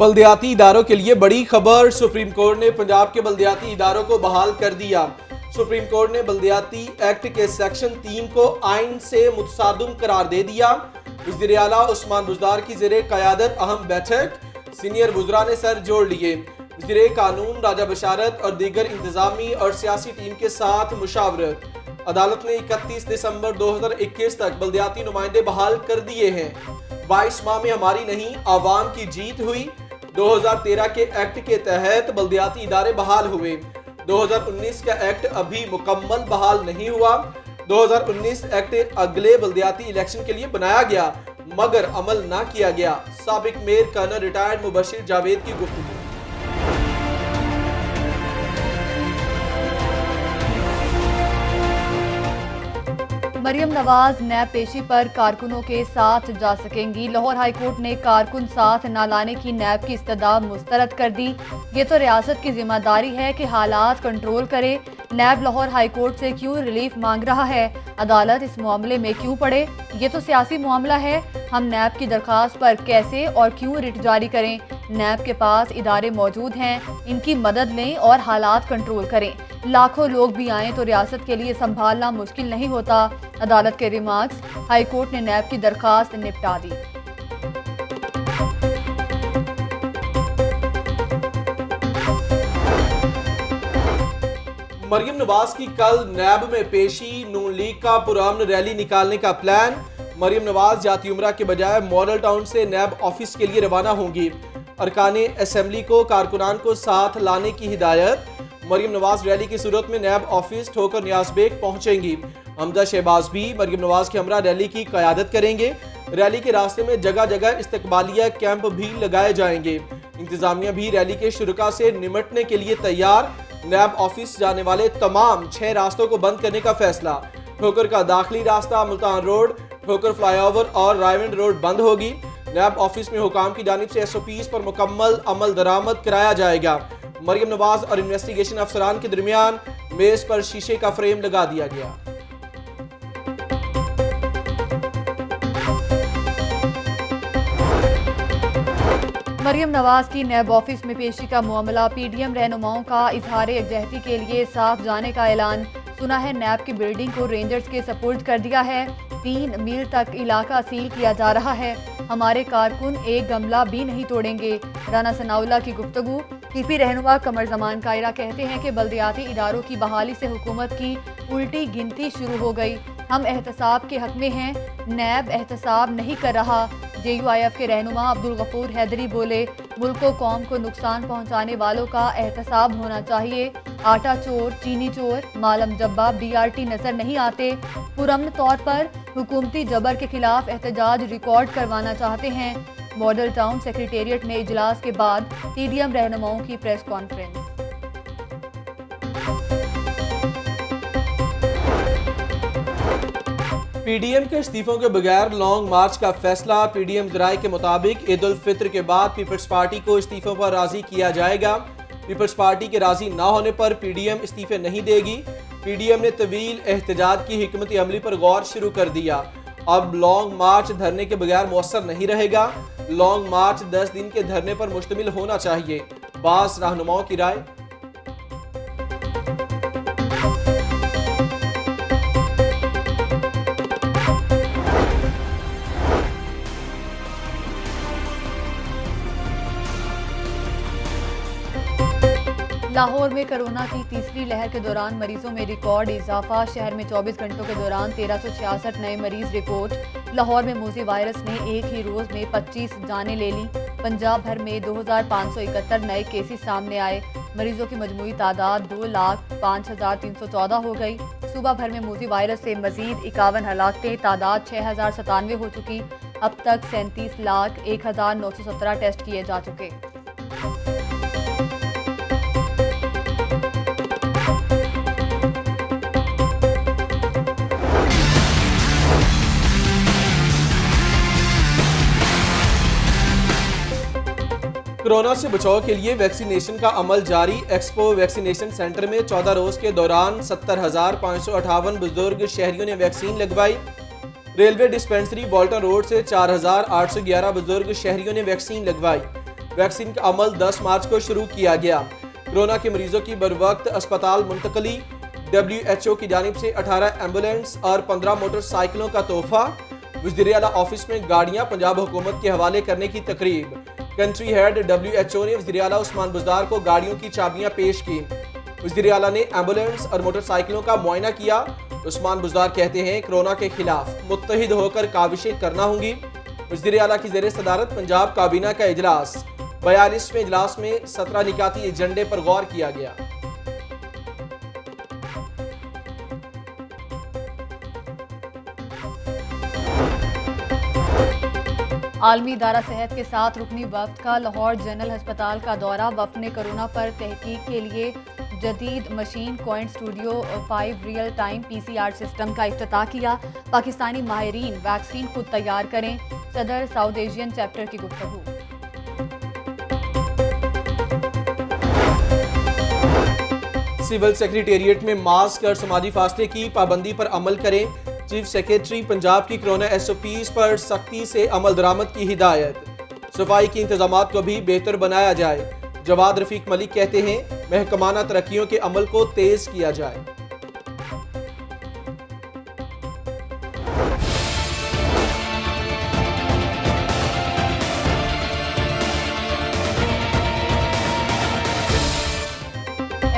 बल्दियाती इदारों के लिए बड़ी खबर। सुप्रीम कोर्ट ने पंजाब के बल्दियाती इदारों को बहाल कर दिया। सुप्रीम कोर्ट ने बल्दियाती एक्ट के सेक्शन 3 को आइन से मुतसादम करार दे दिया। वज़ीर आला उस्मान बुज़दार की ज़ेरे क़यादत अहम बैठक, सीनियर वज़रा ने सर जोड़ लिए। वज़ीर कानून राजा बशारत और दीगर इंतजामी और सियासी टीम के साथ मुशावरत। अदालत ने 31 दिसंबर 2021 तक बल्दियाती नुमाइंदे बहाल कर दिए हैं। 22 माह में हमारी नहीं आवाम की जीत हुई। 2013 के एक्ट के तहत बल्दियाती इदारे बहाल हुए। 2019 का एक्ट अभी मुकम्मल बहाल नहीं हुआ। 2019 एक्ट अगले बल्दियाती इलेक्शन के लिए बनाया गया मगर अमल ना किया गया। साबिक mayor colonel retired Mubashir Javed की गुफ्तगू। मरियम नवाज नैब पेशी पर कारकुनों के साथ जा सकेंगी। लाहौर हाईकोर्ट ने कारकुन साथ न लाने की नैब की इस्तदा मुस्तरद कर दी। ये तो रियासत की जिम्मेदारी है कि हालात कंट्रोल करे। नैब लाहौर हाईकोर्ट से क्यों रिलीफ मांग रहा है? अदालत इस मामले में क्यों पड़े? ये तो सियासी मामला है। हम नैब की दरख्वास्त पर कैसे और क्यों रिट जारी करें? नैब के पास इदारे मौजूद हैं, इनकी मदद लें और हालात कंट्रोल करें। लाखों लोग भी आएँ तो रियासत के लिए संभालना मुश्किल नहीं होता। अदालत के रिमार्क्स। हाईकोर्ट ने नैब की दरखास्त निपटा दी। मरियम नवाज की कल नैब में पेशी। नून लीग का पुरअमन रैली निकालने का प्लान। मरियम नवाज जाती उमरा के बजाय मॉडल टाउन से नैब ऑफिस के लिए रवाना होंगी। अरकाने असेंबली को कारकुनान को साथ लाने की हिदायत। मरियम नवाज रैली की सूरत में नैब ऑफिस ठोकर नियाज बेग पहुंचेंगी। हमजा शहबाज भी मरियम नवाज के हमरा रैली की क़यादत करेंगे। रैली के रास्ते में जगह जगह इस्तकबालिया कैंप भी लगाए जाएंगे। इंतजामिया भी रैली के शुरका से निमटने के लिए तैयार। नैब ऑफिस जाने वाले तमाम 6 रास्तों को बंद करने का फैसला। ठोकर का दाखिली रास्ता, मुल्तान रोड, ठोकर फ्लाईओवर और रायविंड रोड बंद होगी। नैब ऑफिस में हुकाम की जानिब से SOPs पर मुकम्मल अमल दरामद कराया जाएगा। मरियम नवाज और इन्वेस्टिगेशन अफसरान के दरमियान मेज पर शीशे का फ्रेम लगा दिया गया। मरियम नवाज की नैब ऑफिस में पेशी का मामला। PDM रहनुमाओं का इजहार यकजहती के लिए साफ जाने का ऐलान। सुना है नैब की बिल्डिंग को रेंजर्स के सपुर्द कर दिया है। 3 मील तक इलाका सील किया जा रहा है। हमारे कारकुन एक गमला भी नहीं तोड़ेंगे। राना सनाउल्लाह की गुफ्तगू। PP रहनुमा कमर जमान कायरा कहते हैं कि बल्दियाती इदारों की बहाली से हुकूमत की उल्टी गिनती शुरू हो गई। हम एहतसाब के हक में हैं, नैब एहतसाब नहीं कर रहा। JUIF के रहनुमा अब्दुल गफूर हैदरी बोले, मुल्क को कौम को नुकसान पहुंचाने वालों का एहतसाब होना चाहिए। आटा चोर, चीनी चोर, मालम जब्बा, BRT नजर नहीं आते। पुरअमन तौर पर हुकूमती जबर के खिलाफ एहतजाज रिकॉर्ड करवाना चाहते हैं। मॉडल टाउन सेक्रेटेरिएट में इजलास के बाद PDM रहनुमाओं की प्रेस कॉन्फ्रेंस। PDM के इस्तीफों के बगैर लॉन्ग मार्च का फैसला। PDM ज़राए के मुताबिक ईद उल फित्र के बाद पीपल्स पार्टी को इस्तीफों पर राजी किया जाएगा। पीपल्स पार्टी के राजी ना होने पर PDM इस्तीफे नहीं देगी। PDM ने तवील एहतजाज की हिकमत अमली पर गौर शुरू कर दिया। अब लॉन्ग मार्च धरने के बगैर मौसर नहीं रहेगा। लॉन्ग मार्च 10 दिन के धरने पर मुश्तमिल होना चाहिए। बास रहनुमाओं की राय। लाहौर में कोरोना की तीसरी लहर के दौरान मरीजों में रिकॉर्ड इजाफा। शहर में 24 घंटों के दौरान 1366 नए मरीज रिपोर्ट। लाहौर में मोज़ी वायरस ने एक ही रोज़ में 25 जानें ले लीं। पंजाब भर में 2571 नए केसेस सामने आए। मरीजों की मजमूई तादाद 2,05,314 हो गई। सूबा भर में मोज़ी वायरस से मजीद 51 हलाकतें, तादाद 6097 हो चुकी। अब तक 37,01,917 टेस्ट किए जा चुके। कोरोना से बचाव के लिए वैक्सीनेशन का अमल जारी। एक्सपो वैक्सीनेशन सेंटर में 14 रोज के दौरान 70,558 बुजुर्ग शहरियों ने वैक्सीन लगवाई। रेलवे डिस्पेंसरी वॉल्टर रोड से 4,811 बुजुर्ग शहरियों ने वैक्सीन लगवाई। वैक्सीन का अमल 10 मार्च को शुरू किया गया। कोरोना के मरीजों की बरवक्त अस्पताल मुंतकली। WHO की जानिब से 18 एम्बुलेंस और 15 मोटरसाइकिलों का तोहफा। वज़ीर-ए-आला ऑफिस में गाड़ियां पंजाब हुकूमत के हवाले करने की तकरीब। कंट्री हेड WHO ने वज़ीर-ए-आला उस्मान बुज़दार को गाड़ियों की चाबियां पेश की। वज़ीर-ए-आला ने एम्बुलेंस और मोटरसाइकिलों का मुआयना किया। उस्मान बुज़दार कहते हैं कोरोना के खिलाफ मुत्तहिद होकर काविशें करना होंगी। वज़ीर-ए-आला की ज़ेर सदारत पंजाब काबीना का इजलास। 42वें इजलास में 17 निकाती एजेंडे पर गौर किया गया। आलमी इदारा सेहत के साथ रुकनी वफ्द का लाहौर जनरल अस्पताल का दौरा। वफ्द ने कोरोना पर तहकीक के लिए जदीद machine quant studio 5 real time PCR system का इफ्तिताह किया। पाकिस्तानी माहिरीन वैक्सीन खुद तैयार करें, सदर साउथ एशियन चैप्टर की गुफ्तगू। सिविल सेक्रेटेरिएट में मास्क और समाजी फासले की पाबंदी पर अमल करें। चीफ सेक्रेटरी पंजाब की कोरोना SOPs पर सख्ती से अमल दरामद की हिदायत। सफाई के इंतजामात को भी बेहतर बनाया जाए। जवाद रफीक मलिक कहते हैं महकमाना तरक्कियों के अमल को तेज किया जाए।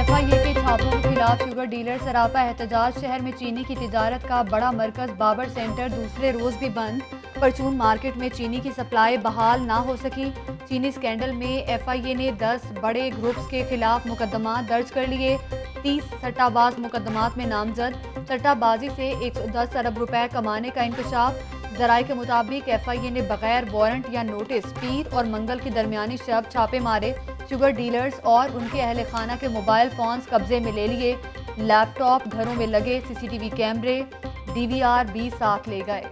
FIA के छापों के खिलाफ शुगर डीलर सरापा एहतजाज। शहर में चीनी की तिजारत का बड़ा मरकज बाबर सेंटर दूसरे रोज भी बंद। परचून मार्केट में चीनी की सप्लाई बहाल ना हो सकी। चीनी स्कैंडल में FIA ने 10 बड़े ग्रुप्स के खिलाफ मुकदमा दर्ज कर लिए। 30 सट्टाबाज मुकदमात में नामजद। सट्टाबाजी से 110 अरब रुपए कमाने का इंकशाफ। जराये के मुताबिक FIA ने बगैर वारंट या नोटिस पीर और मंगल की दरमियानी शब छापे मारे। शुगर डीलर्स और उनके अहल खाना के मोबाइल फोन्स कब्जे में ले लिए। लैपटॉप, घरों में लगे CCTV कैमरे, DVR भी साथ ले गए।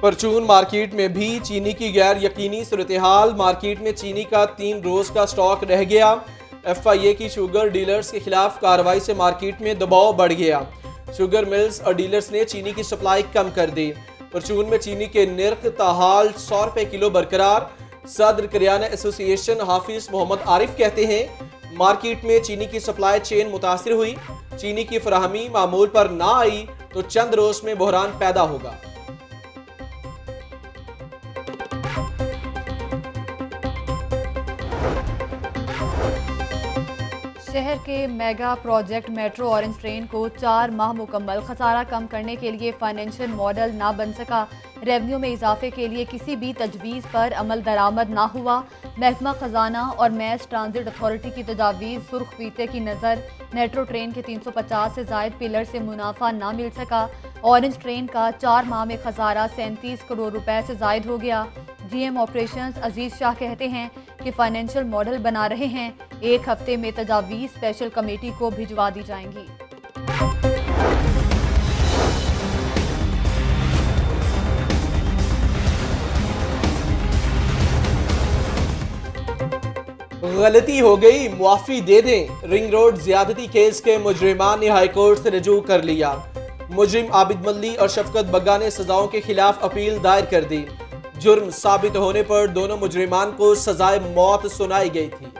परचून मार्केट में भी चीनी की गैर यकीनी सूरत-ए-हाल। मार्केट में चीनी का 3 रोज का स्टॉक रह गया। FIA की शुगर डीलर्स के खिलाफ कार्रवाई से मार्केट में दबाव बढ़ गया। शुगर मिल्स और डीलर्स ने चीनी की सप्लाई कम कर दी। परचून में चीनी के निर्ख ताहाल 100 रुपए किलो बरकरार। सदर करियाना एसोसिएशन हाफिज मोहम्मद आरिफ कहते हैं मार्केट में चीनी की सप्लाई चेन मुतासिर हुई। चीनी की फराहमी मामूल पर ना आई तो चंद रोज में बहरान पैदा होगा। शहर के mega project metro orange train को 4 माह मुकम्मल। खसारा कम करने के लिए फाइनेंशियल मॉडल ना बन सका। रेवेन्यू में इजाफे के लिए किसी भी तजवीज़ पर अमल दरामद ना हुआ। महकमा खजाना और मैस ट्रांजिट अथॉरिटी की तजावीज़ सुर्ख फीते की नज़र। मेट्रो ट्रेन के 350 से जायद पिलर से मुनाफा ना मिल सका। ऑरेंज ट्रेन का 4 माह में खसारा 37 करोड़ रुपए से जायद हो गया। GM ऑपरेशंस अजीज शाह कहते हैं कि फाइनेंशियल मॉडल बना रहे हैं। 1 हफ्ते में तजावीज़ स्पेशल कमेटी को भिजवा दी जाएंगी। गलती हो गई, मुआफी दे दें। रिंग रोड ज्यादती केस के मुजरिमान ने हाईकोर्ट से रजू कर लिया। मुजरिम आबिद मल्ली और शफकत बग्गा ने सजाओं के खिलाफ अपील दायर कर दी। जुर्म साबित होने पर दोनों मुजरिमान को सजाए मौत सुनाई गई थी।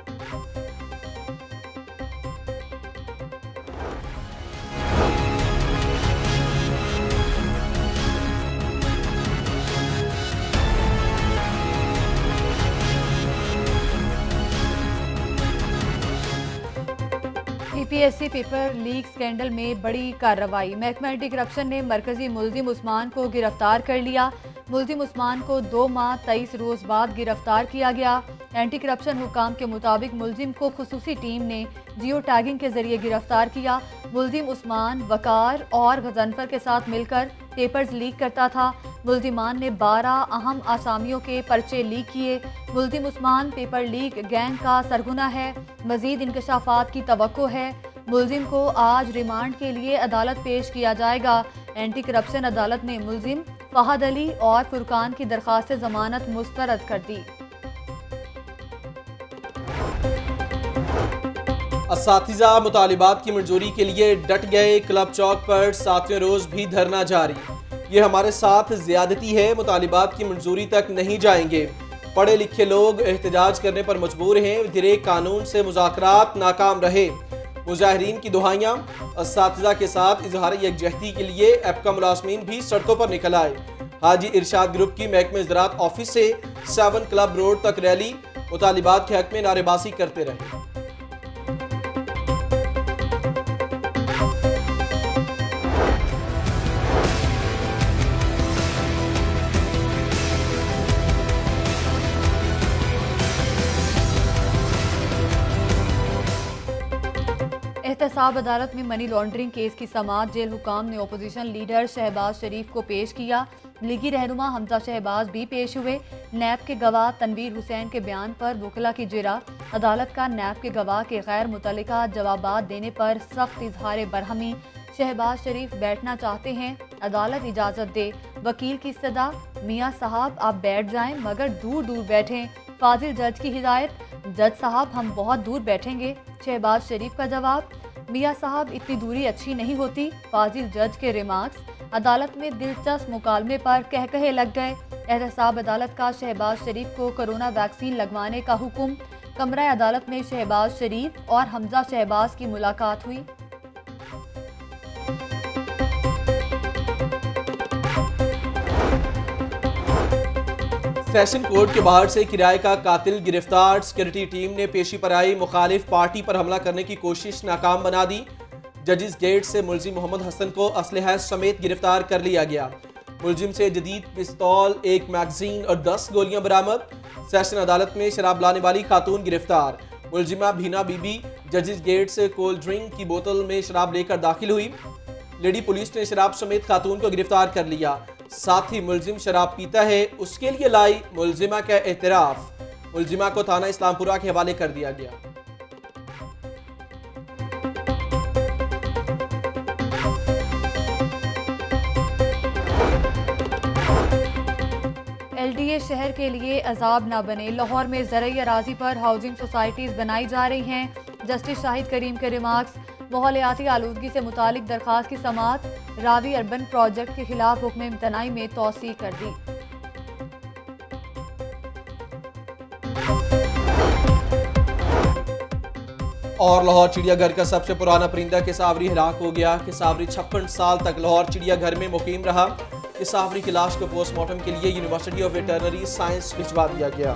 PPSC पेपर लीक स्कैंडल में बड़ी कार्रवाई। महकमा एंटी करप्शन ने मरकजी मुल्जिम उस्मान को गिरफ्तार कर लिया। मुल्जिम उस्मान को 2 माह 23 रोज बाद गिरफ्तार किया गया। एंटी करप्शन हुकाम के मुताबिक मुल्जिम को खुसूसी टीम ने जियो टैगिंग के जरिए गिरफ्तार किया। मुल्जिम उस्मान वकार और गजनफर के साथ मिलकर पेपर्स लीक करता था। मुल्जिमान ने 12 अहम आसामियों के पर्चे लीक किए। मुल्जिम उस्मान पेपर लीक गैंग का सरगना है। मजीद इंकशाफात की तवक्को है। मुलजिम को आज रिमांड के लिए अदालत पेश किया जाएगा। एंटी करप्शन अदालत ने मुलजिम फहद अली और फुरकान की दरख्वास्त जमानत मुस्तरद कर दी। असातिज़ा मुतालिबात की मंजूरी के लिए डट गए। क्लब चौक पर 7वें रोज भी धरना जारी। ये हमारे साथ ज्यादती है, मुतालिबात की मंजूरी तक नहीं जाएंगे। पढ़े लिखे लोग एहतजाज करने पर मजबूर हैं। वज़ीर कानून से मुज़ाकरात नाकाम रहे। मुजाहिरीन की दुहाइयाँ। असातिज़ा के साथ इजहार यकजहती के लिए एपका मुलाजमीन भी सड़कों पर निकल आए। हाजी इरशाद ग्रुप की महकमे ज़राअत ऑफिस से 7 क्लब रोड तक रैली। मुतालिबात के हक में नारेबाजी करते रहे। एहतसाब अदालत में मनी लॉन्ड्रिंग केस की समाअत जेल हुकाम ने अपोजिशन लीडर शहबाज शरीफ को पेश किया। लीगी रहनुमा हमजा शहबाज भी पेश हुए। नैब के गवाह तनवीर हुसैन के बयान पर वकला की जिरा। अदालत का नैब के गवाह के गैर मुतल्लिका जवाबात देने पर सख्त इजहार बरहमी। शहबाज शरीफ बैठना चाहते हैं, अदालत इजाज़त दे। वकील की सदा, मियाँ साहब आप बैठ जाएं मगर दूर दूर बैठें। फाजिल जज की हिदायत, जज साहब हम बहुत दूर बैठेंगे। शहबाज शरीफ का जवाब, मियाँ साहब इतनी दूरी अच्छी नहीं होती। फाजिल जज के रिमार्क्स। अदालत में दिलचस्प मुकालमे पर कहकहे लग गए। एहतसाब अदालत का शहबाज शरीफ को कोरोना वैक्सीन लगवाने का हुक्म। कमरा अदालत में शहबाज शरीफ और हमजा शहबाज की मुलाकात हुई। सेशन कोर्ट के बाहर से किराए का कातिल गिरफ्तार। सिक्योरिटी टीम ने पेशी पर आई मुखालिफ पार्टी पर हमला करने की कोशिश नाकाम बना दी। जजिस गेट से मुलजिम मोहम्मद हसन को असलहा समेत गिरफ्तार कर लिया गया। मुलजिम से जदीद पिस्तौल, 1 मैगजीन और 10 गोलियां बरामद। सेशन अदालत में शराब लाने वाली खातून गिरफ्तार। मुलजिमा भीना बीबी जजिस गेट से कोल्ड ड्रिंक की बोतल में शराब लेकर दाखिल हुई। लेडी पुलिस ने शराब समेत खातून को गिरफ्तार कर लिया। साथ ही मुलजिम शराब पीता है उसके लिए लाई मुलजिमा का एतराफ। मुलजिमा को थाना इस्लामपुरा के हवाले कर दिया गया। LDA शहर के लिए अजाब ना बने। लाहौर में ज़रई अराजी पर हाउसिंग सोसाइटीज़ बनाई जा रही हैं। जस्टिस शाहिद करीम के रिमार्क्स। माहौलियाती आलूदगी से मुतालिक दरख्वास्त की समाअत। रावी अर्बन प्रोजेक्ट के खिलाफ हुक्म इम्तनाई में तौसी कर दी। और लाहौर चिड़ियाघर का सबसे पुराना परिंदा किसावरी हलाक हो गया। किसावरी 56 साल तक लाहौर चिड़ियाघर में मुकीम रहा। किसावरी की लाश को पोस्टमार्टम के लिए यूनिवर्सिटी ऑफ वेटरनरी साइंस भिजवा दिया गया।